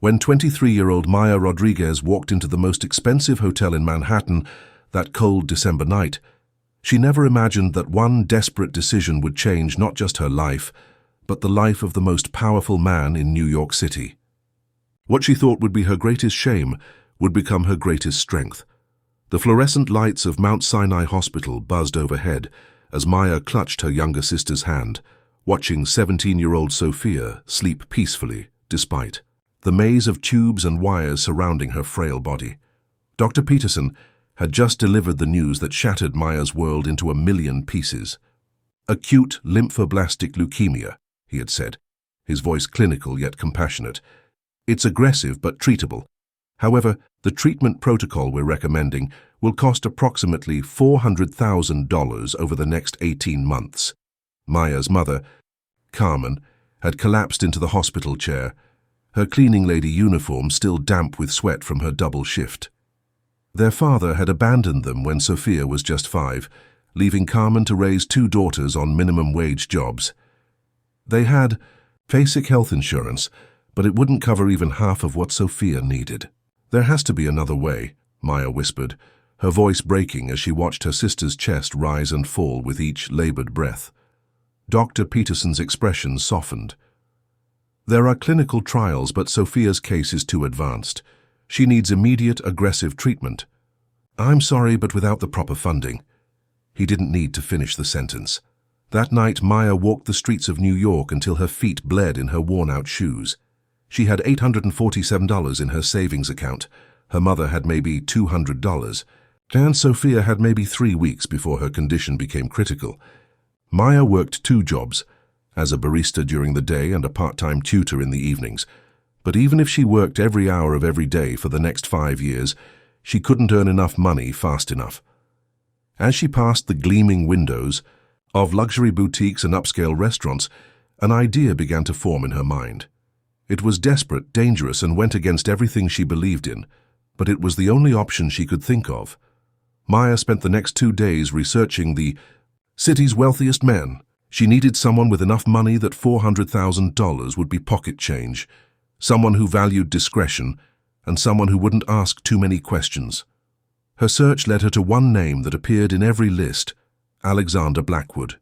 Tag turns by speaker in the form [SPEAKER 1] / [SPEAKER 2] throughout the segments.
[SPEAKER 1] When 23-year-old Maya Rodriguez walked into the most expensive hotel in Manhattan that cold December night, she never imagined that one desperate decision would change not just her life, but the life of the most powerful man in New York City. What she thought would be her greatest shame would become her greatest strength. The fluorescent lights of Mount Sinai Hospital buzzed overhead as Maya clutched her younger sister's hand, watching 17-year-old Sophia sleep peacefully despite the maze of tubes and wires surrounding her frail body. Dr. Peterson had just delivered the news that shattered Maya's world into a million pieces. Acute lymphoblastic leukemia, he had said, his voice clinical yet compassionate. It's aggressive but treatable. However, the treatment protocol we're recommending will cost approximately $400,000 over the next 18 months. Maya's mother, Carmen, had collapsed into the hospital chair, her cleaning lady uniform still damp with sweat from her double shift. Their father had abandoned them when Sophia was just 5, leaving Carmen to raise 2 daughters on minimum wage jobs. They had basic health insurance, but it wouldn't cover even half of what Sophia needed. There has to be another way, Maya whispered, her voice breaking as she watched her sister's chest rise and fall with each labored breath. Dr. Peterson's expression softened. There are clinical trials, but Sophia's case is too advanced. She needs immediate, aggressive treatment. I'm sorry, but without the proper funding. He didn't need to finish the sentence. That night, Maya walked the streets of New York until her feet bled in her worn-out shoes. She had $847 in her savings account. Her mother had maybe $200. And Sophia had maybe 3 weeks before her condition became critical. Maya worked 2 jobs, as a barista during the day and a part-time tutor in the evenings. But even if she worked every hour of every day for the next 5 years, she couldn't earn enough money fast enough. As she passed the gleaming windows of luxury boutiques and upscale restaurants, an idea began to form in her mind. It was desperate, dangerous, and went against everything she believed in, but it was the only option she could think of. Maya spent the next 2 days researching the city's wealthiest men. She needed someone with enough money that $400,000 would be pocket change, someone who valued discretion, and someone who wouldn't ask too many questions. Her search led her to one name that appeared in every list: Alexander Blackwood.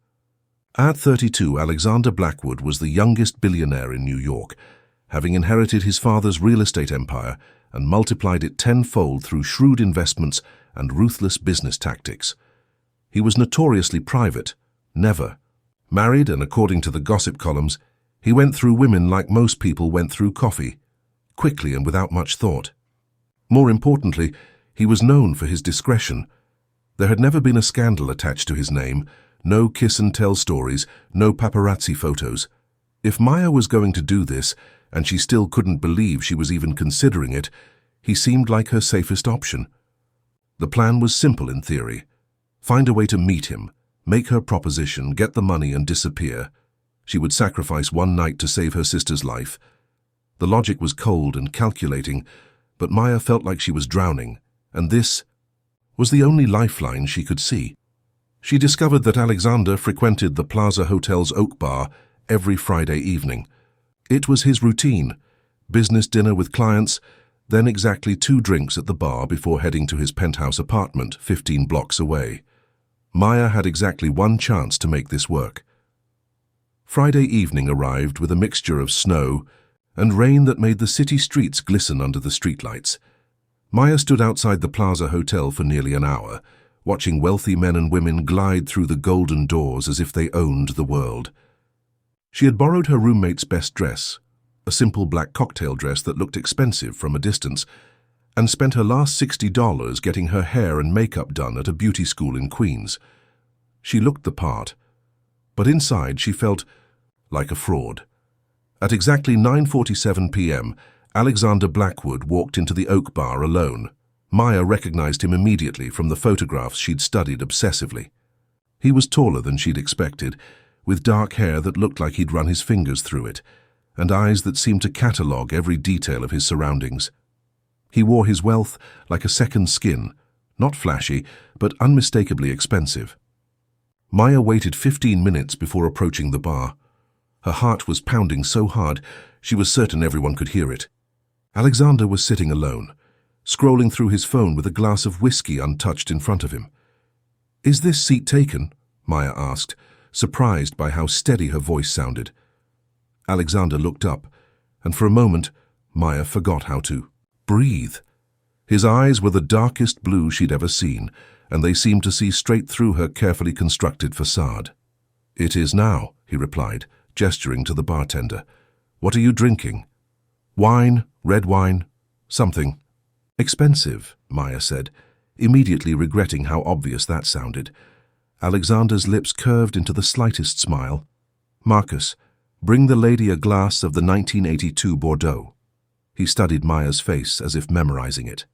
[SPEAKER 1] At 32, Alexander Blackwood was the youngest billionaire in New York, having inherited his father's real estate empire and multiplied it tenfold through shrewd investments and ruthless business tactics. He was notoriously private, never married, and according to the gossip columns, he went through women like most people went through coffee, quickly and without much thought. More importantly, he was known for his discretion. There had never been a scandal attached to his name, no kiss-and-tell stories, no paparazzi photos. If Maya was going to do this, and she still couldn't believe she was even considering it, he seemed like her safest option. The plan was simple in theory. Find a way to meet him, make her proposition, get the money, and disappear. She would sacrifice one night to save her sister's life. The logic was cold and calculating, but Maya felt like she was drowning, and this was the only lifeline she could see. She discovered that Alexander frequented the Plaza Hotel's Oak Bar every Friday evening. It was his routine: business dinner with clients, then exactly 2 drinks at the bar before heading to his penthouse apartment 15 blocks away. Maya had exactly 1 chance to make this work. Friday evening arrived with a mixture of snow and rain that made the city streets glisten under the streetlights. Maya stood outside the Plaza Hotel for nearly an hour, watching wealthy men and women glide through the golden doors as if they owned the world. She had borrowed her roommate's best dress, a simple black cocktail dress that looked expensive from a distance, and spent her last $60 getting her hair and makeup done at a beauty school in Queens. She looked the part, but inside she felt like a fraud. At exactly 9:47 p.m., Alexander Blackwood walked into the Oak Bar alone. Maya recognized him immediately from the photographs she'd studied obsessively. He was taller than she'd expected, with dark hair that looked like he'd run his fingers through it, and eyes that seemed to catalogue every detail of his surroundings. He wore his wealth like a second skin, not flashy, but unmistakably expensive. Maya waited 15 minutes before approaching the bar. Her heart was pounding so hard, she was certain everyone could hear it. Alexander was sitting alone, scrolling through his phone with a glass of whiskey untouched in front of him. "Is this seat taken?" Maya asked, surprised by how steady her voice sounded. Alexander looked up, and for a moment, Maya forgot how to breathe. His eyes were the darkest blue she'd ever seen, and they seemed to see straight through her carefully constructed facade. "It is now," he replied, gesturing to the bartender. "What are you drinking?" "Wine, red wine, something." "Expensive," Maya said, immediately regretting how obvious that sounded. Alexander's lips curved into the slightest smile. "Marcus, bring the lady a glass of the 1982 Bordeaux." He studied Maya's face as if memorizing it.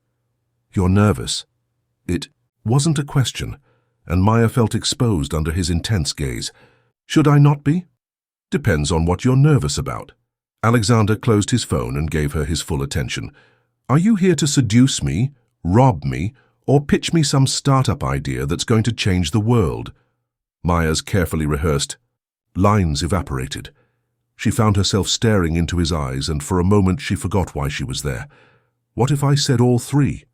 [SPEAKER 1] "You're nervous." It wasn't a question, and Maya felt exposed under his intense gaze. "Should I not be?" "Depends on what you're nervous about." Alexander closed his phone and gave her his full attention. "Are you here to seduce me, rob me, or pitch me some startup idea that's going to change the world?" Maya's carefully rehearsed lines evaporated. She found herself staring into his eyes, and for a moment she forgot why she was there. "What if I said all three?"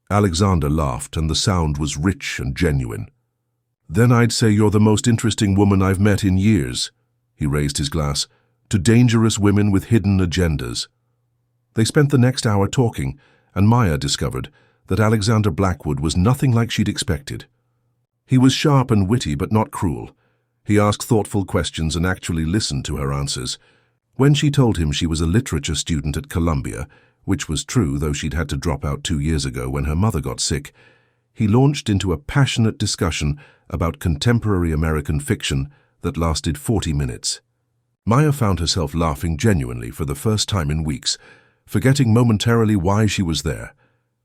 [SPEAKER 1] Alexander laughed, and the sound was rich and genuine. "Then I'd say you're the most interesting woman I've met in years." He raised his glass. "To dangerous women with hidden agendas." They spent the next hour talking, and Maya discovered that Alexander Blackwood was nothing like she'd expected. He was sharp and witty, but not cruel. He asked thoughtful questions and actually listened to her answers. When she told him she was a literature student at Columbia, which was true though she'd had to drop out 2 years ago when her mother got sick, he launched into a passionate discussion about contemporary American fiction that lasted 40 minutes. Maya found herself laughing genuinely for the first time in weeks, forgetting momentarily why she was there.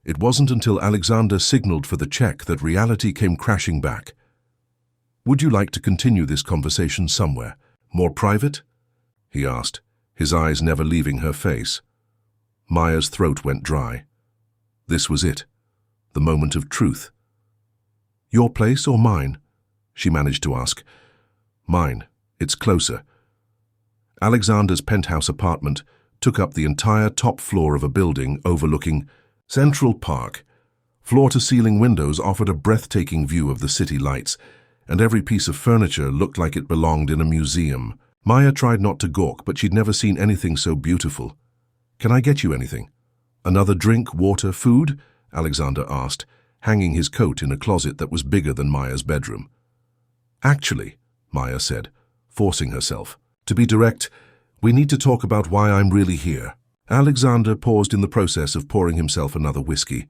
[SPEAKER 1] It wasn't until Alexander signaled for the check that reality came crashing back. "Would you like to continue this conversation somewhere, more private?" he asked, his eyes never leaving her face. Maya's throat went dry. This was it, the moment of truth. "Your place or mine?" she managed to ask. "Mine. It's closer." Alexander's penthouse apartment took up the entire top floor of a building overlooking Central Park. Floor-to-ceiling windows offered a breathtaking view of the city lights, and every piece of furniture looked like it belonged in a museum. Maya tried not to gawk, but she'd never seen anything so beautiful. "Can I get you anything?" "Another drink, water, food?" Alexander asked, hanging his coat in a closet that was bigger than Maya's bedroom. "Actually," Maya said, forcing herself, "to be direct, we need to talk about why I'm really here." Alexander paused in the process of pouring himself another whiskey.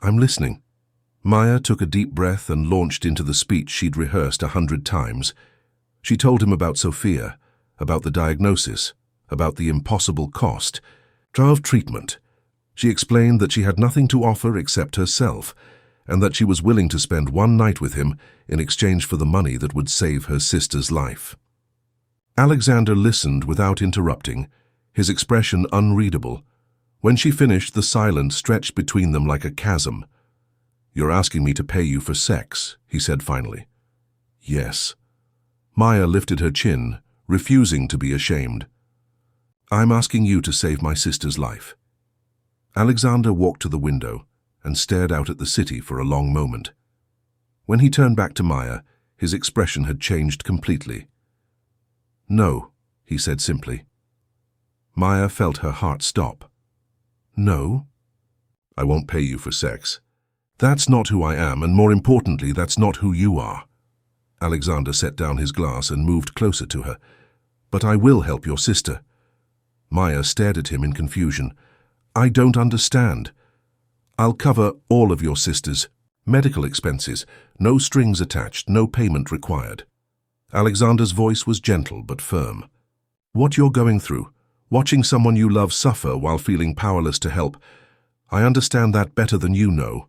[SPEAKER 1] "I'm listening." Maya took a deep breath and launched into the speech she'd rehearsed 100 times. She told him about Sophia, about the diagnosis, about the impossible cost of treatment. She explained that she had nothing to offer except herself, and that she was willing to spend one night with him in exchange for the money that would save her sister's life. Alexander listened without interrupting, his expression unreadable. When she finished, the silence stretched between them like a chasm. "You're asking me to pay you for sex," he said finally. "Yes." Maya lifted her chin, refusing to be ashamed. "I'm asking you to save my sister's life." Alexander walked to the window and stared out at the city for a long moment. When he turned back to Maya, his expression had changed completely. "No," he said simply. Maya felt her heart stop. "No?" "I won't pay you for sex. That's not who I am, and more importantly, that's not who you are." Alexander set down his glass and moved closer to her. "But I will help your sister." Maya stared at him in confusion. "I don't understand." "I'll cover all of your sister's medical expenses, no strings attached, no payment required." Alexander's voice was gentle but firm. "What you're going through, watching someone you love suffer while feeling powerless to help, I understand that better than you know."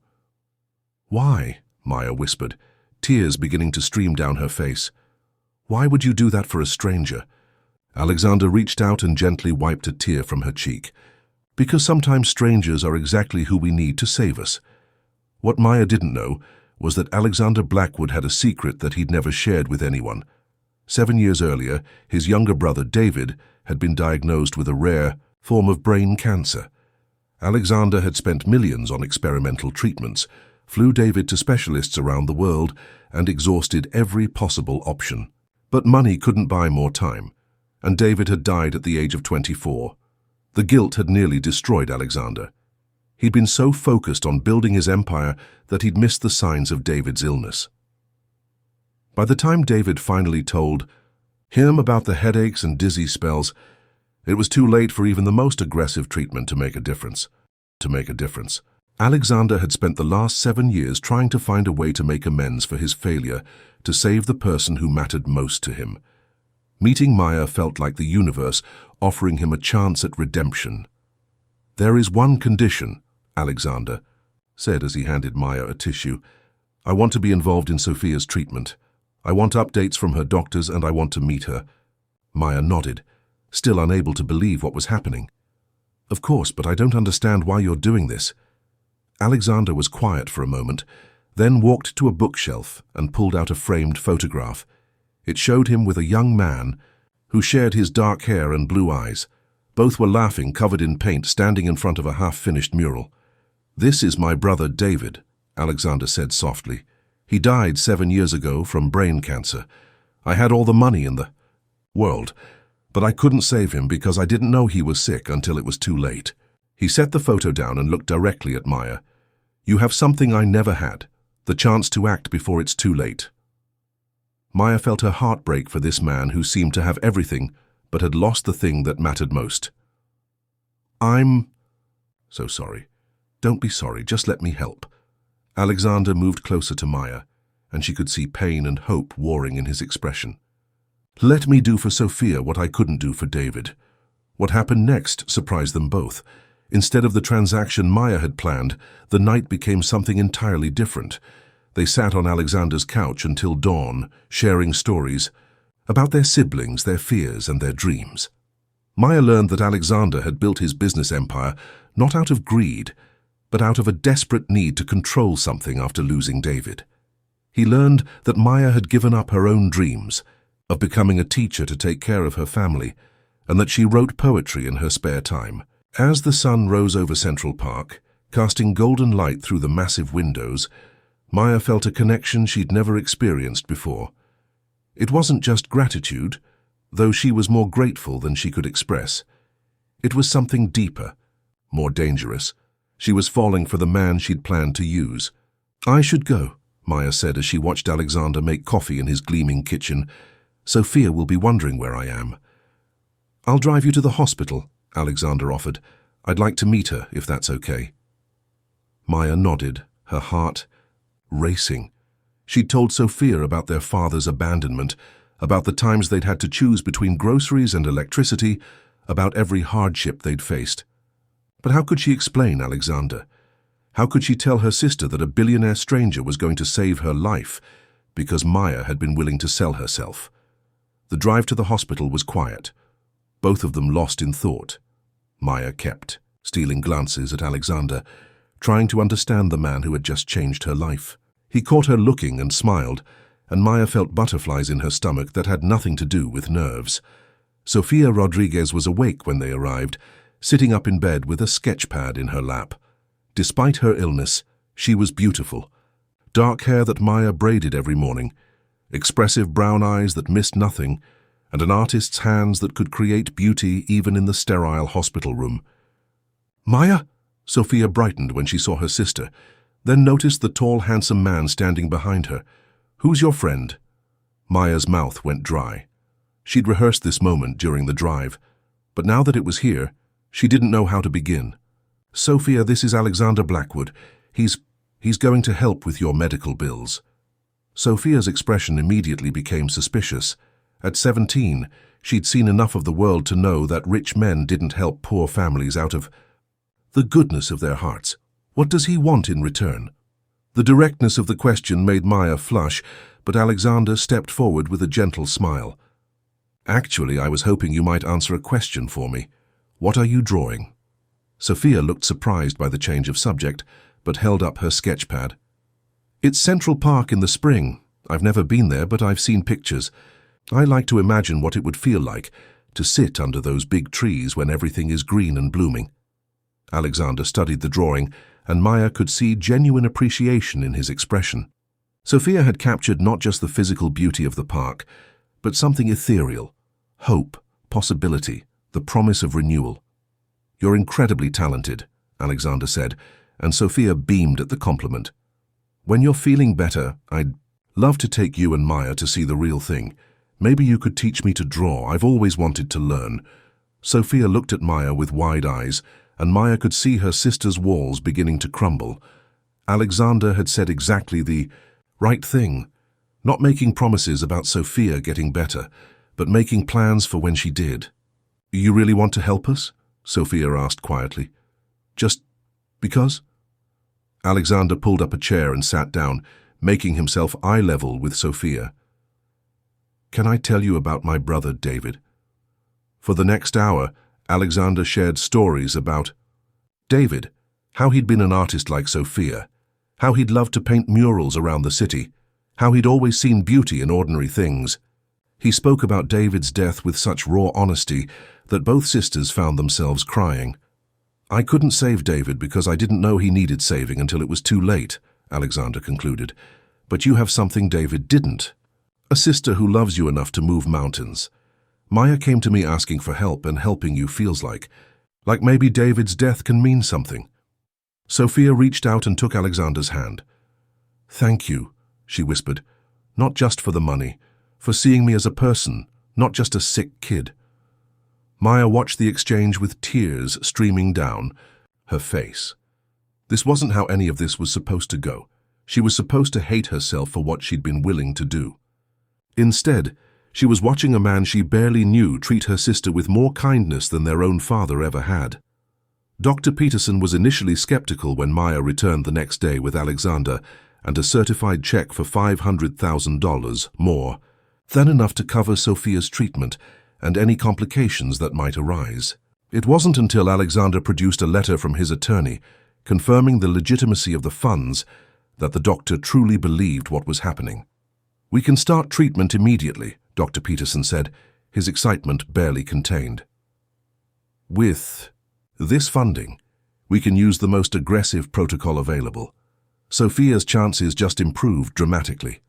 [SPEAKER 1] "Why?" Maya whispered, tears beginning to stream down her face. "Why would you do that for a stranger?" Alexander reached out and gently wiped a tear from her cheek. "Because sometimes strangers are exactly who we need to save us." What Maya didn't know was that Alexander Blackwood had a secret that he'd never shared with anyone. 7 years earlier, his younger brother David had been diagnosed with a rare form of brain cancer. Alexander had spent millions on experimental treatments, flew David to specialists around the world, and exhausted every possible option. But money couldn't buy more time, and David had died at the age of 24. The guilt had nearly destroyed Alexander. He'd been so focused on building his empire that he'd missed the signs of David's illness. By the time David finally told him about the headaches and dizzy spells, it was too late for even the most aggressive treatment to make a difference. Alexander had spent the last 7 years trying to find a way to make amends for his failure to save the person who mattered most to him. Meeting Maya felt like the universe offering him a chance at redemption. "There is one condition," Alexander said as he handed Maya a tissue. "I want to be involved in Sophia's treatment. I want updates from her doctors and I want to meet her." Maya nodded, still unable to believe what was happening. "Of course, but I don't understand why you're doing this." Alexander was quiet for a moment, then walked to a bookshelf and pulled out a framed photograph. It showed him with a young man who shared his dark hair and blue eyes. Both were laughing, covered in paint, standing in front of a half-finished mural. "This is my brother David," Alexander said softly. "He died 7 years ago from brain cancer. I had all the money in the world, but I couldn't save him because I didn't know he was sick until it was too late." He set the photo down and looked directly at Maya. "You have something I never had, the chance to act before it's too late." Maya felt her heart break for this man who seemed to have everything but had lost the thing that mattered most. "I'm so sorry." "Don't be sorry, just let me help." Alexander moved closer to Maya, and she could see pain and hope warring in his expression. "Let me do for Sophia what I couldn't do for David." What happened next surprised them both. Instead of the transaction Maya had planned, the night became something entirely different. They sat on Alexander's couch until dawn, sharing stories about their siblings, their fears, and their dreams. Maya learned that Alexander had built his business empire not out of greed, but out of a desperate need to control something after losing David. He learned that Maya had given up her own dreams of becoming a teacher to take care of her family, and that she wrote poetry in her spare time. As the sun rose over Central Park, casting golden light through the massive windows, Maya felt a connection she'd never experienced before. It wasn't just gratitude, though she was more grateful than she could express. It was something deeper, more dangerous. She was falling for the man she'd planned to use. "I should go," Maya said as she watched Alexander make coffee in his gleaming kitchen. "Sophia will be wondering where I am." "I'll drive you to the hospital," Alexander offered. "I'd like to meet her, if that's okay." Maya nodded, her heart racing. She'd told Sophia about their father's abandonment, about the times they'd had to choose between groceries and electricity, about every hardship they'd faced. But how could she explain Alexander? How could she tell her sister that a billionaire stranger was going to save her life because Maya had been willing to sell herself? The drive to the hospital was quiet, both of them lost in thought. Maya kept stealing glances at Alexander, trying to understand the man who had just changed her life. He caught her looking and smiled, and Maya felt butterflies in her stomach that had nothing to do with nerves. Sofia Rodriguez was awake when they arrived, sitting up in bed with a sketch pad in her lap. Despite her illness, she was beautiful. Dark hair that Maya braided every morning, expressive brown eyes that missed nothing, and an artist's hands that could create beauty even in the sterile hospital room. "Maya?" Sophia brightened when she saw her sister, then noticed the tall, handsome man standing behind her. "Who's your friend?" Maya's mouth went dry. She'd rehearsed this moment during the drive, but now that it was here, she didn't know how to begin. "Sophia, this is Alexander Blackwood. He's going to help with your medical bills." Sophia's expression immediately became suspicious. At 17, she'd seen enough of the world to know that rich men didn't help poor families out of the goodness of their hearts. What does he want in return? The directness of the question made Maya flush, but Alexander stepped forward with a gentle smile. "Actually, I was hoping you might answer a question for me. What are you drawing?" Sophia looked surprised by the change of subject, but held up her sketch pad. "It's Central Park in the spring. I've never been there, but I've seen pictures. I like to imagine what it would feel like to sit under those big trees when everything is green and blooming." Alexander studied the drawing, and Maya could see genuine appreciation in his expression. Sophia had captured not just the physical beauty of the park, but something ethereal, hope, possibility, the promise of renewal. "You're incredibly talented," Alexander said, and Sophia beamed at the compliment. "When you're feeling better, I'd love to take you and Maya to see the real thing. Maybe you could teach me to draw. I've always wanted to learn." Sophia looked at Maya with wide eyes, and Maya could see her sister's walls beginning to crumble. Alexander had said exactly the right thing, not making promises about Sophia getting better, but making plans for when she did. "You really want to help us?" Sophia asked quietly. "Just because?" Alexander pulled up a chair and sat down, making himself eye-level with Sophia. "Can I tell you about my brother, David?" For the next hour, Alexander shared stories about David, how he'd been an artist like Sophia, how he'd loved to paint murals around the city, how he'd always seen beauty in ordinary things. He spoke about David's death with such raw honesty that both sisters found themselves crying. "I couldn't save David because I didn't know he needed saving until it was too late," Alexander concluded. "But you have something David didn't. A sister who loves you enough to move mountains. Maya came to me asking for help, and helping you feels like maybe David's death can mean something." Sophia reached out and took Alexander's hand. "Thank you," she whispered, "not just for the money, for seeing me as a person, not just a sick kid." Maya watched the exchange with tears streaming down her face. This wasn't how any of this was supposed to go. She was supposed to hate herself for what she'd been willing to do. Instead, she was watching a man she barely knew treat her sister with more kindness than their own father ever had. Dr. Peterson was initially skeptical when Maya returned the next day with Alexander and a certified check for $500,000 more than enough to cover Sophia's treatment and any complications that might arise. It wasn't until Alexander produced a letter from his attorney confirming the legitimacy of the funds that the doctor truly believed what was happening. "We can start treatment immediately," Dr. Peterson said, his excitement barely contained. "With this funding, we can use the most aggressive protocol available. Sophia's chances just improved dramatically."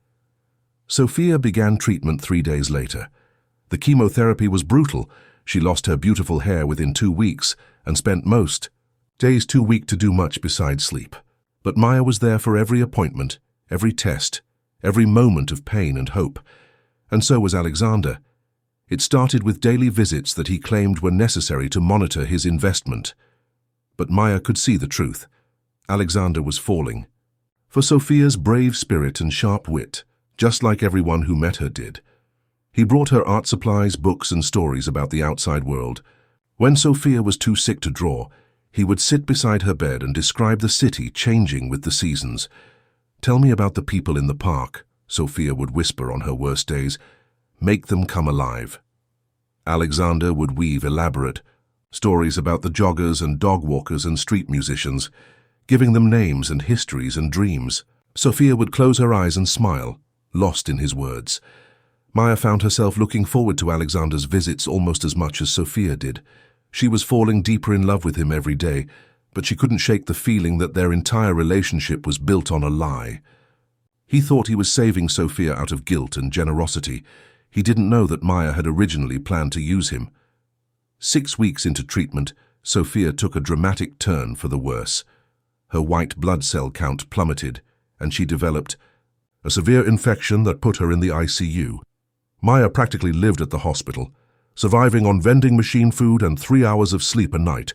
[SPEAKER 1] Sophia began treatment 3 days later. The chemotherapy was brutal. She lost her beautiful hair within 2 weeks and spent most days too weak to do much besides sleep. But Maya was there for every appointment, every test, every moment of pain and hope. And so was Alexander. It started with daily visits that he claimed were necessary to monitor his investment. But Maya could see the truth. Alexander was falling. For Sophia's brave spirit and sharp wit, just like everyone who met her did. He brought her art supplies, books, and stories about the outside world. When Sophia was too sick to draw, he would sit beside her bed and describe the city changing with the seasons. "Tell me about the people in the park," Sophia would whisper on her worst days. "Make them come alive." Alexander would weave elaborate stories about the joggers and dog walkers and street musicians, giving them names and histories and dreams. Sophia would close her eyes and smile, lost in his words. Maya found herself looking forward to Alexander's visits almost as much as Sophia did. She was falling deeper in love with him every day, but she couldn't shake the feeling that their entire relationship was built on a lie. He thought he was saving Sophia out of guilt and generosity. He didn't know that Maya had originally planned to use him. 6 weeks into treatment, Sophia took a dramatic turn for the worse. Her white blood cell count plummeted, and she developed a severe infection that put her in the ICU. Maya practically lived at the hospital, surviving on vending machine food and 3 hours of sleep a night.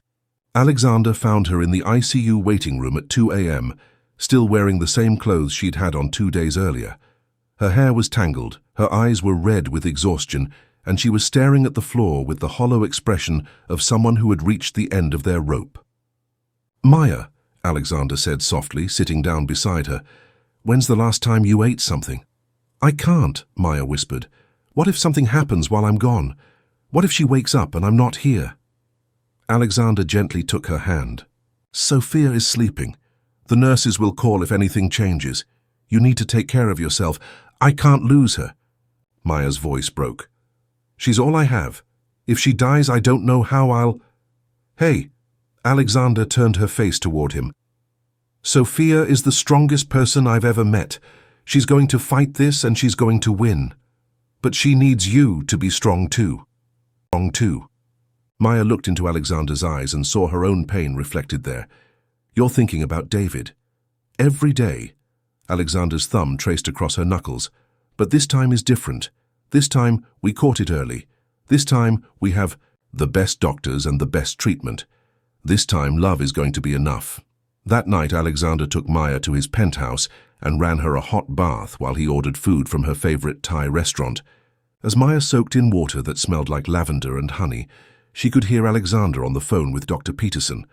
[SPEAKER 1] Alexander found her in the ICU waiting room at 2 a.m., still wearing the same clothes she'd had on 2 days earlier. Her hair was tangled, her eyes were red with exhaustion, and she was staring at the floor with the hollow expression of someone who had reached the end of their rope. "Maya," Alexander said softly, sitting down beside her, "when's the last time you ate something?" "I can't," Maya whispered. "What if something happens while I'm gone? What if she wakes up and I'm not here?" Alexander gently took her hand. "Sophia is sleeping. The nurses will call if anything changes. You need to take care of yourself. I can't lose her." Maya's voice broke. "She's all I have. If she dies, I don't know how I'll—" "Hey," Alexander turned her face toward him. Sophia is the strongest person I've ever met. She's going to fight this and she's going to win. But she needs you to be strong too. Strong too. Maya looked into Alexander's eyes and saw her own pain reflected there. You're thinking about David. Every day. Alexander's thumb traced across her knuckles. But this time is different. This time we caught it early. This time we have the best doctors and the best treatment. This time love is going to be enough. That night Alexander took Maya to his penthouse and ran her a hot bath while he ordered food from her favorite Thai restaurant. As Maya soaked in water that smelled like lavender and honey, she could hear Alexander on the phone with Dr. Peterson,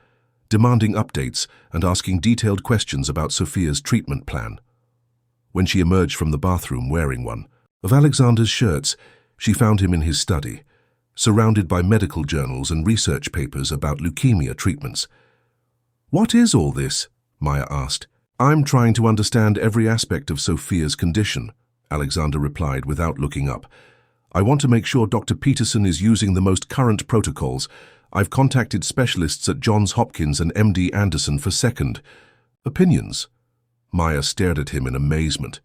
[SPEAKER 1] demanding updates and asking detailed questions about Sophia's treatment plan. When she emerged from the bathroom wearing one of Alexander's shirts, she found him in his study, surrounded by medical journals and research papers about leukemia treatments. What is all this? Maya asked. I'm trying to understand every aspect of Sophia's condition, Alexander replied without looking up. I want to make sure Dr. Peterson is using the most current protocols. I've contacted specialists at Johns Hopkins and MD Anderson for second opinions. Maya stared at him in amazement.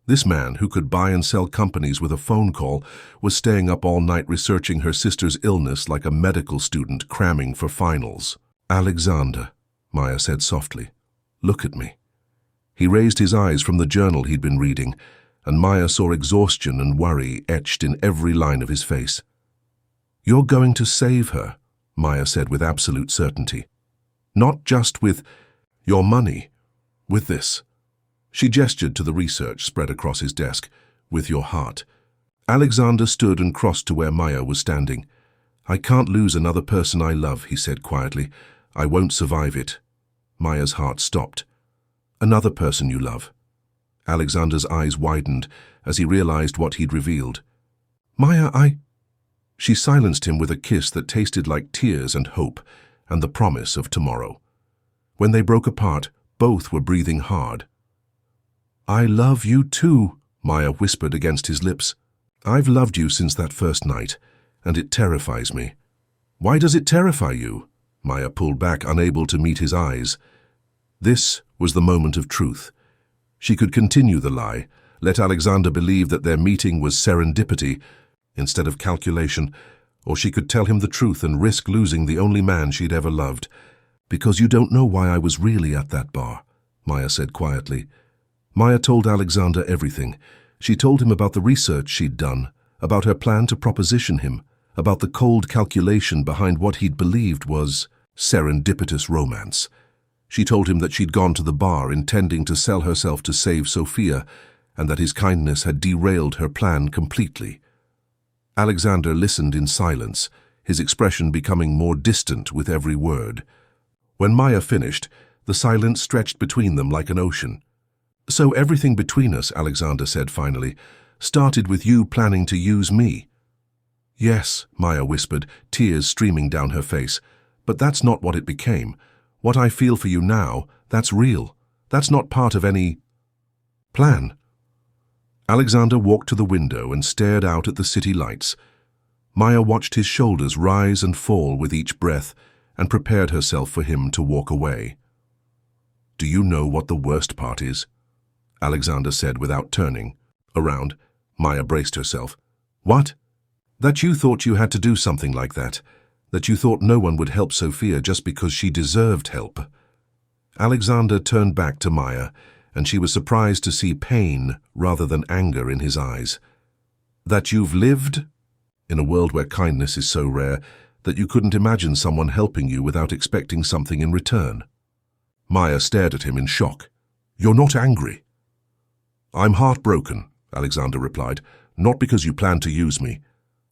[SPEAKER 1] This man, who could buy and sell companies with a phone call, was staying up all night researching her sister's illness like a medical student cramming for finals. Alexander, Maya said softly, look at me. He raised his eyes from the journal he'd been reading, and Maya saw exhaustion and worry etched in every line of his face. You're going to save her, Maya said with absolute certainty. Not just with your money, with this. She gestured to the research spread across his desk, with your heart. Alexander stood and crossed to where Maya was standing. I can't lose another person I love, he said quietly. I won't survive it. Maya's heart stopped. Another person you love. Alexander's eyes widened as he realized what he'd revealed. Maya, She silenced him with a kiss that tasted like tears and hope and the promise of tomorrow. When they broke apart, both were breathing hard. I love you too, Maya whispered against his lips. I've loved you since that first night, and it terrifies me. Why does it terrify you? Maya pulled back, unable to meet his eyes. This was the moment of truth. She could continue the lie, let Alexander believe that their meeting was serendipity instead of calculation, or she could tell him the truth and risk losing the only man she'd ever loved. Because you don't know why I was really at that bar, Maya said quietly. Maya told Alexander everything. She told him about the research she'd done, about her plan to proposition him, about the cold calculation behind what he'd believed was serendipitous romance. She told him that she'd gone to the bar intending to sell herself to save Sophia, and that his kindness had derailed her plan completely. Alexander listened in silence, his expression becoming more distant with every word. When Maya finished, the silence stretched between them like an ocean. So everything between us, Alexander said finally, started with you planning to use me. Yes, Maya whispered, tears streaming down her face. But that's not what it became. What I feel for you now, that's real. That's not part of any plan. Alexander walked to the window and stared out at the city lights. Maya watched his shoulders rise and fall with each breath and prepared herself for him to walk away. Do you know what the worst part is? Alexander said without turning around. Maya braced herself. What? That you thought you had to do something like that. That you thought no one would help Sophia just because she deserved help. Alexander turned back to Maya, and she was surprised to see pain rather than anger in his eyes. That you've lived in a world where kindness is so rare that you couldn't imagine someone helping you without expecting something in return. Maya stared at him in shock. You're not angry. I'm heartbroken, Alexander replied, not because you planned to use me.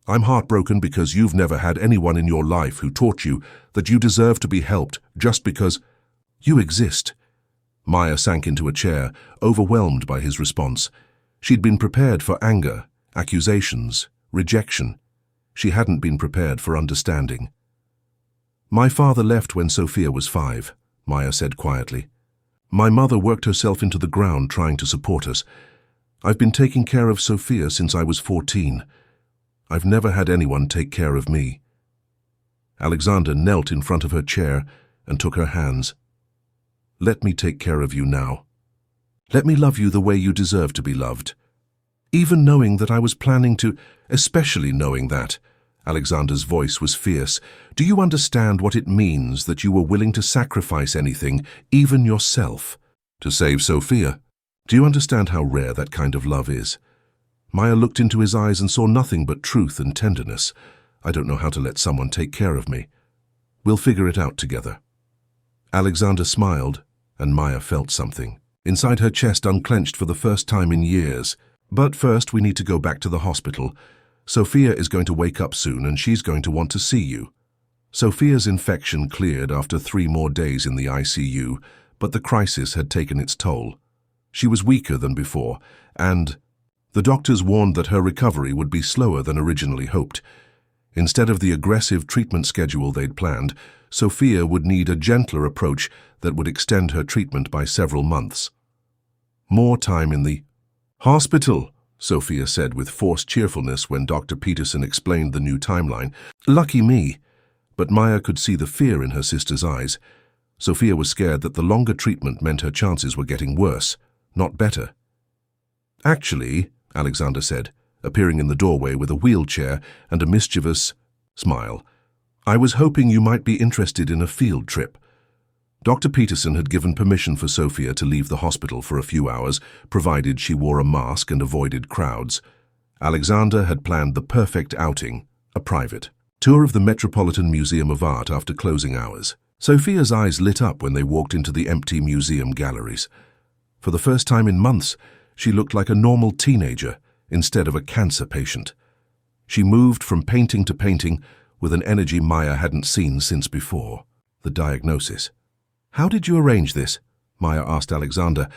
[SPEAKER 1] I'm heartbroken because you've never had anyone in your life who taught you that you deserve to be helped just because you exist. Maya sank into a chair, overwhelmed by his response. She'd been prepared for anger, accusations, rejection. She hadn't been prepared for understanding. My father left when Sophia was 5, Maya said quietly. My mother worked herself into the ground trying to support us. I've been taking care of Sophia since I was 14. I've never had anyone take care of me. Alexander knelt in front of her chair, and took her hands. "Let me take care of you now. Let me love you the way you deserve to be loved. Even knowing that I was planning to, especially knowing that." Alexander's voice was fierce. "Do you understand what it means that you were willing to sacrifice anything, even yourself, to save Sophia? Do you understand how rare that kind of love is?" Maya looked into his eyes and saw nothing but truth and tenderness. "I don't know how to let someone take care of me. We'll figure it out together." Alexander smiled, and Maya felt something. Inside her chest unclenched for the first time in years. "But first we need to go back to the hospital. Sophia is going to wake up soon and she's going to want to see you." Sophia's infection cleared after 3 more days in the ICU, but the crisis had taken its toll. She was weaker than before, and the doctors warned that her recovery would be slower than originally hoped. Instead of the aggressive treatment schedule they'd planned, Sophia would need a gentler approach that would extend her treatment by several months. "More time in the hospital," Sophia said with forced cheerfulness when Dr. Peterson explained the new timeline. "Lucky me." But Maya could see the fear in her sister's eyes. Sophia was scared that the longer treatment meant her chances were getting worse, not better. "Actually," Alexander said, appearing in the doorway with a wheelchair and a mischievous smile, "I was hoping you might be interested in a field trip." Dr. Peterson had given permission for Sophia to leave the hospital for a few hours, provided she wore a mask and avoided crowds. Alexander had planned the perfect outing, a private tour of the Metropolitan Museum of Art after closing hours. Sophia's eyes lit up when they walked into the empty museum galleries. For the first time in months, she looked like a normal teenager instead of a cancer patient. She moved from painting to painting with an energy Maya hadn't seen since before. The diagnosis. "How did you arrange this?" Maya asked Alexander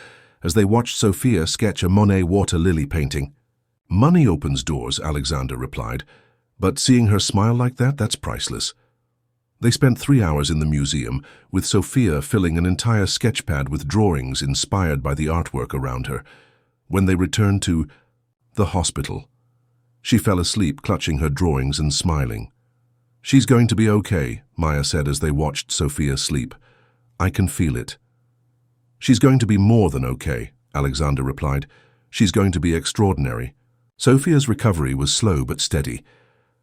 [SPEAKER 1] as they watched Sophia sketch a Monet water lily painting. "Money opens doors," Alexander replied, "but seeing her smile like that, that's priceless." They spent 3 hours in the museum, with Sophia filling an entire sketchpad with drawings inspired by the artwork around her. When they returned to the hospital, she fell asleep, clutching her drawings and smiling. "She's going to be okay," Maya said as they watched Sophia sleep. "I can feel it." "She's going to be more than okay," Alexander replied. "She's going to be extraordinary." Sophia's recovery was slow but steady.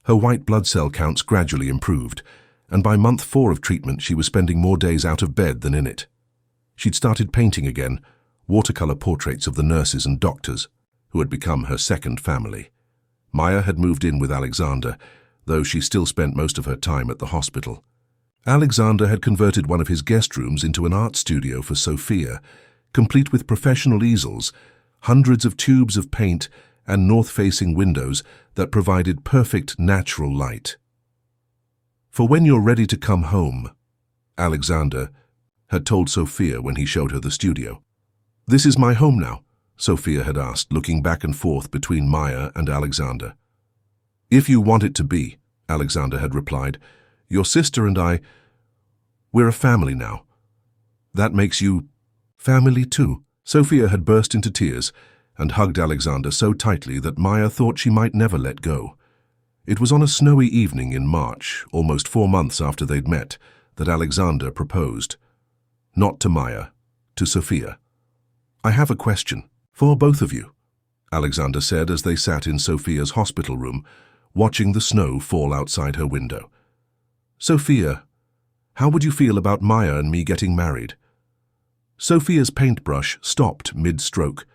[SPEAKER 1] Her white blood cell counts gradually improved, and by month 4 of treatment she was spending more days out of bed than in it. She'd started painting again, watercolor portraits of the nurses and doctors, who had become her second family. Maya had moved in with Alexander, though she still spent most of her time at the hospital. Alexander had converted one of his guest rooms into an art studio for Sophia, complete with professional easels, hundreds of tubes of paint, and north-facing windows that provided perfect natural light. "For when you're ready to come home," Alexander had told Sophia when he showed her the studio. "This is my home now?" Sophia had asked, looking back and forth between Maya and Alexander. "If you want it to be," Alexander had replied. "Your sister and we're a family now." "That makes you family too." Sophia had burst into tears and hugged Alexander so tightly that Maya thought she might never let go. It was on a snowy evening in March, almost 4 months after they'd met, that Alexander proposed. Not to Maya, to Sophia. "I have a question for both of you," Alexander said as they sat in Sophia's hospital room, watching the snow fall outside her window. "Sophia, how would you feel about Maya and me getting married?" Sophia's paintbrush stopped mid-stroke.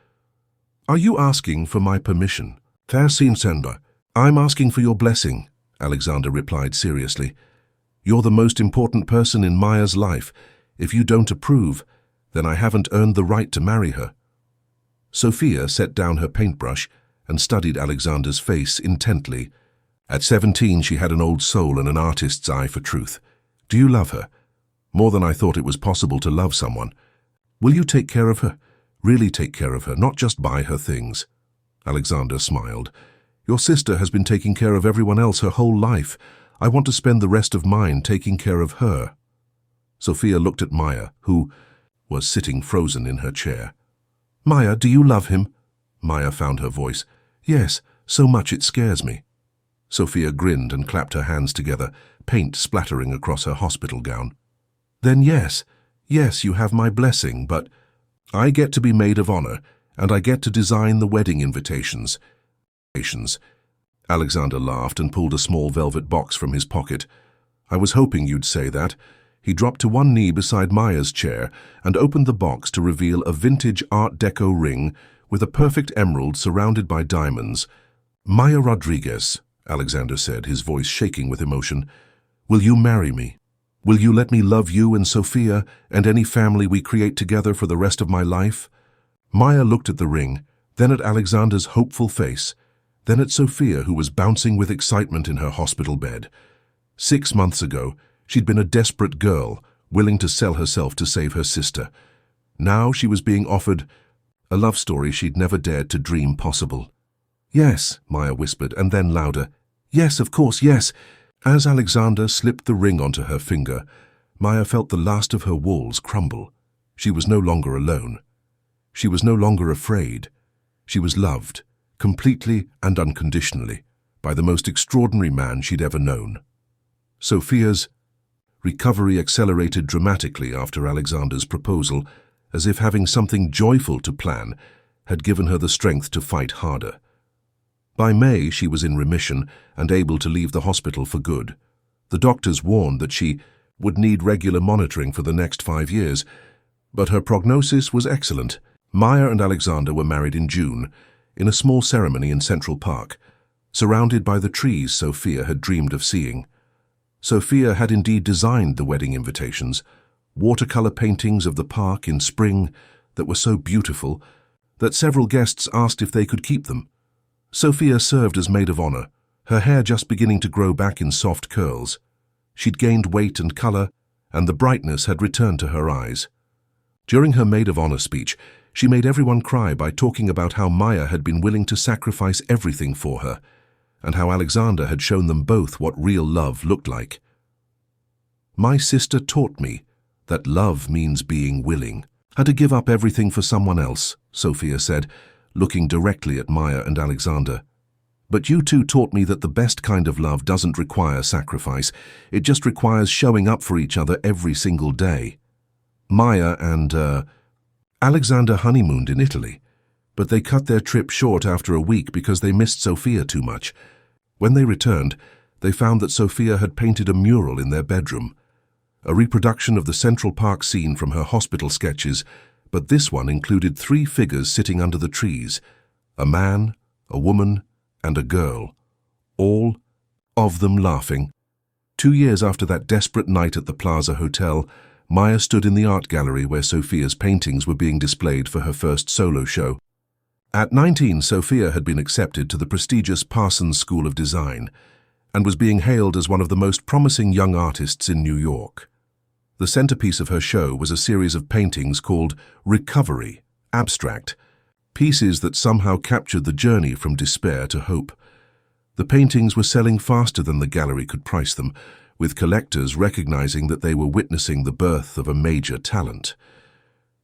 [SPEAKER 1] "Are you asking for my permission?" "Fair scene, Sender. I'm asking for your blessing," Alexander replied seriously. "You're the most important person in Maya's life. If you don't approve, then I haven't earned the right to marry her." Sophia set down her paintbrush and studied Alexander's face intently. At 17, she had an old soul and an artist's eye for truth. "Do you love her? More than I thought it was possible to love someone. Will you take care of her? Really take care of her, not just buy her things?" Alexander smiled. "Your sister has been taking care of everyone else her whole life. I want to spend the rest of mine taking care of her." Sophia looked at Maya, who was sitting frozen in her chair. "Maya, do you love him?" Maya found her voice. "Yes, so much it scares me." Sophia grinned and clapped her hands together, paint splattering across her hospital gown. Then yes, yes, you have my blessing, but I get to be maid of honor, and I get to design the wedding invitations. Alexander laughed and pulled a small velvet box from his pocket. I was hoping you'd say that. He dropped to one knee beside Maya's chair and opened the box to reveal a vintage Art Deco ring with a perfect emerald surrounded by diamonds. Maya Rodriguez, Alexander said, his voice shaking with emotion. Will you marry me? Will you let me love you and Sophia and any family we create together for the rest of my life? Maya looked at the ring, then at Alexander's hopeful face, then at Sophia, who was bouncing with excitement in her hospital bed. 6 months ago, she'd been a desperate girl, willing to sell herself to save her sister. Now she was being offered a love story she'd never dared to dream possible. Yes, Maya whispered, and then louder. Yes, of course, yes. As Alexander slipped the ring onto her finger, Maya felt the last of her walls crumble. She was no longer alone. She was no longer afraid. She was loved, completely and unconditionally, by the most extraordinary man she'd ever known. Sophia's recovery accelerated dramatically after Alexander's proposal, as if having something joyful to plan had given her the strength to fight harder. By May, she was in remission and able to leave the hospital for good. The doctors warned that she would need regular monitoring for the next 5 years, but her prognosis was excellent. Maya and Alexander were married in June, in a small ceremony in Central Park, surrounded by the trees Sophia had dreamed of seeing. Sophia had indeed designed the wedding invitations, watercolor paintings of the park in spring that were so beautiful that several guests asked if they could keep them. Sophia served as maid of honor, her hair just beginning to grow back in soft curls. She'd gained weight and color, and the brightness had returned to her eyes. During her maid of honor speech, she made everyone cry by talking about how Maya had been willing to sacrifice everything for her, and how Alexander had shown them both what real love looked like. My sister taught me that love means being willing. Had to give up everything for someone else, Sophia said, looking directly at Maya and Alexander. But you two taught me that the best kind of love doesn't require sacrifice. It just requires showing up for each other every single day. Maya and Alexander honeymooned in Italy, but they cut their trip short after a week because they missed Sophia too much. When they returned, they found that Sophia had painted a mural in their bedroom, a reproduction of the Central Park scene from her hospital sketches, but this one included 3 figures sitting under the trees, a man, a woman, and a girl, all of them laughing. 2 years after that desperate night at the Plaza Hotel, Maya stood in the art gallery where Sophia's paintings were being displayed for her first solo show. At 19, Sophia had been accepted to the prestigious Parsons School of Design and was being hailed as one of the most promising young artists in New York. The centerpiece of her show was a series of paintings called Recovery, Abstract, pieces that somehow captured the journey from despair to hope. The paintings were selling faster than the gallery could price them, with collectors recognizing that they were witnessing the birth of a major talent.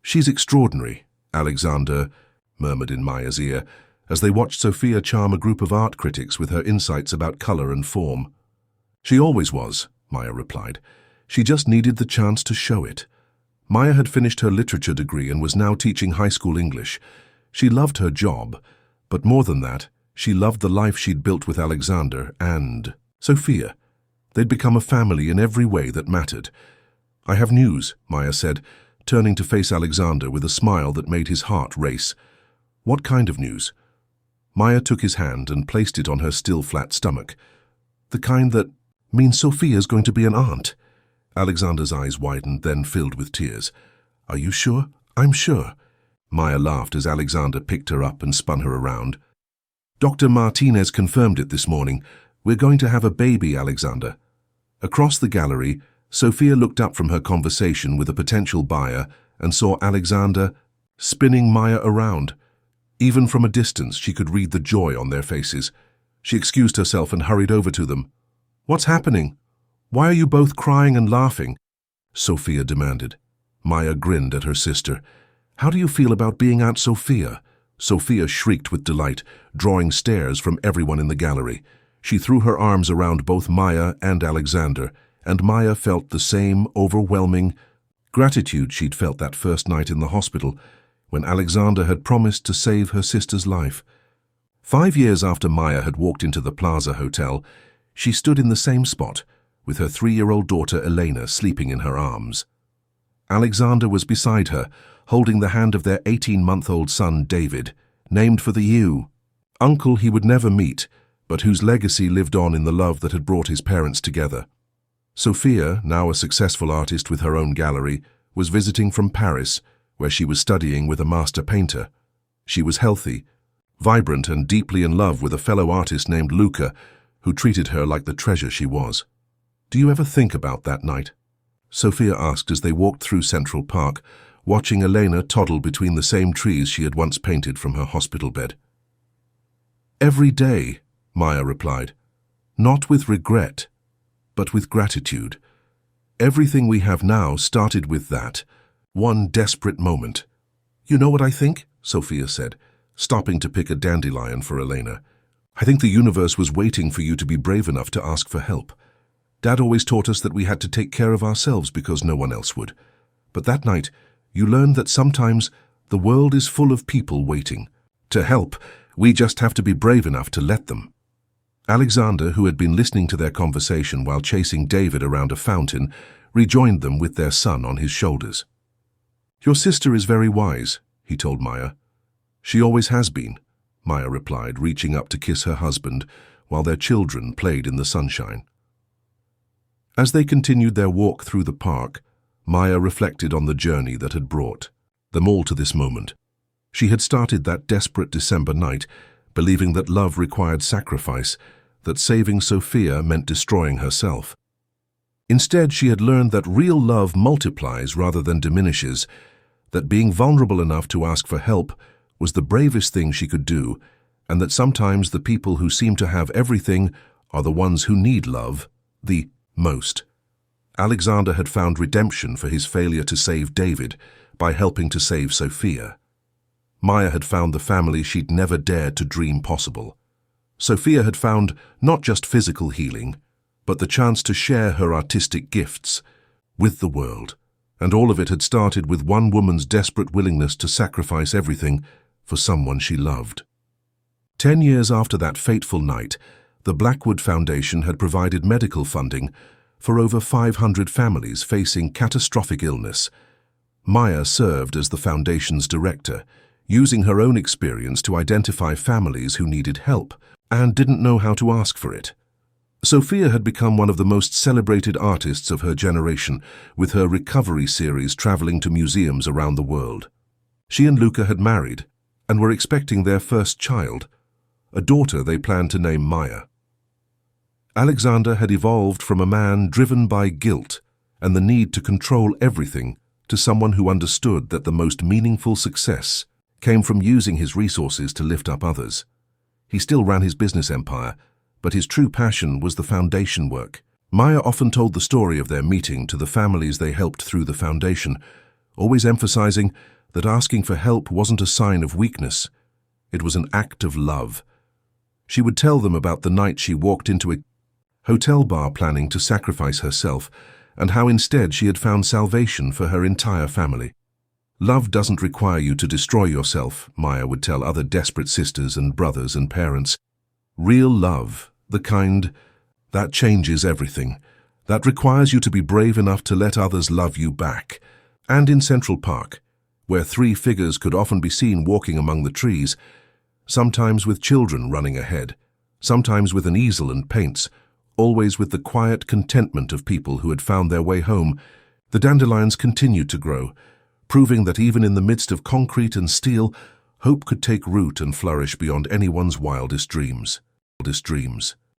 [SPEAKER 1] She's extraordinary, Alexander murmured in Maya's ear, as they watched Sophia charm a group of art critics with her insights about color and form. She always was, Maya replied. She just needed the chance to show it. Maya had finished her literature degree and was now teaching high school English. She loved her job, but more than that, she loved the life she'd built with Alexander and Sophia. They'd become a family in every way that mattered. I have news, Maya said, turning to face Alexander with a smile that made his heart race. What kind of news? Maya took his hand and placed it on her still flat stomach. The kind that means Sophia's going to be an aunt. Alexander's eyes widened, then filled with tears. Are you sure? I'm sure. Maya laughed as Alexander picked her up and spun her around. Dr. Martinez confirmed it this morning. We're going to have a baby, Alexander. Across the gallery, Sophia looked up from her conversation with a potential buyer and saw Alexander spinning Maya around. Even from a distance, she could read the joy on their faces. She excused herself and hurried over to them. What's happening? Why are you both crying and laughing? Sophia demanded. Maya grinned at her sister. How do you feel about being Aunt Sophia? Sophia shrieked with delight, drawing stares from everyone in the gallery. She threw her arms around both Maya and Alexander, and Maya felt the same overwhelming, Gratitude she'd felt that first night in the hospital, when Alexander had promised to save her sister's life. 5 years after Maya had walked into the Plaza Hotel, she stood in the same spot, with her 3-year-old daughter Elena sleeping in her arms. Alexander was beside her, holding the hand of their 18-month-old son David, named for the uncle he would never meet, but whose legacy lived on in the love that had brought his parents together. Sophia, now a successful artist with her own gallery, was visiting from Paris, where she was studying with a master painter. She was healthy, vibrant and deeply in love with a fellow artist named Luca, who treated her like the treasure she was. "Do you ever think about that night?" Sophia asked as they walked through Central Park, watching Elena toddle between the same trees she had once painted from her hospital bed. "Every day," Maya replied, "not with regret, but with gratitude. Everything we have now started with that, one desperate moment." "You know what I think?" Sophia said, stopping to pick a dandelion for Elena. "I think the universe was waiting for you to be brave enough to ask for help. Dad always taught us that we had to take care of ourselves because no one else would. But that night, you learned that sometimes the world is full of people waiting to help. We just have to be brave enough to let them." Alexander, who had been listening to their conversation while chasing David around a fountain, rejoined them with their son on his shoulders. "Your sister is very wise," he told Maya. "She always has been," Maya replied, reaching up to kiss her husband while their children played in the sunshine. As they continued their walk through the park, Maya reflected on the journey that had brought them all to this moment. She had started that desperate December night, believing that love required sacrifice, that saving Sophia meant destroying herself. Instead, she had learned that real love multiplies rather than diminishes, that being vulnerable enough to ask for help was the bravest thing she could do, and that sometimes the people who seem to have everything are the ones who need love the most. Alexander had found redemption for his failure to save David by helping to save Sophia. Maya had found the family she'd never dared to dream possible. Sophia had found not just physical healing, but the chance to share her artistic gifts with the world. And all of it had started with one woman's desperate willingness to sacrifice everything for someone she loved. 10 years after that fateful night, the Blackwood Foundation had provided medical funding for over 500 families facing catastrophic illness. Maya served as the foundation's director, using her own experience to identify families who needed help and didn't know how to ask for it. Sophia had become one of the most celebrated artists of her generation, with her recovery series traveling to museums around the world. She and Luca had married and were expecting their first child, a daughter they planned to name Maya. Alexander had evolved from a man driven by guilt and the need to control everything to someone who understood that the most meaningful success came from using his resources to lift up others. He still ran his business empire, but his true passion was the foundation work. Maya often told the story of their meeting to the families they helped through the foundation, always emphasizing that asking for help wasn't a sign of weakness. It was an act of love. She would tell them about the night she walked into a hotel bar planning to sacrifice herself, and how instead she had found salvation for her entire family. "Love doesn't require you to destroy yourself," Maya would tell other desperate sisters and brothers and parents. "Real love, the kind that changes everything, that requires you to be brave enough to let others love you back." And in Central Park, where 3 figures could often be seen walking among the trees, sometimes with children running ahead, sometimes with an easel and paints, always with the quiet contentment of people who had found their way home, the dandelions continued to grow, proving that even in the midst of concrete and steel, hope could take root and flourish beyond anyone's wildest dreams.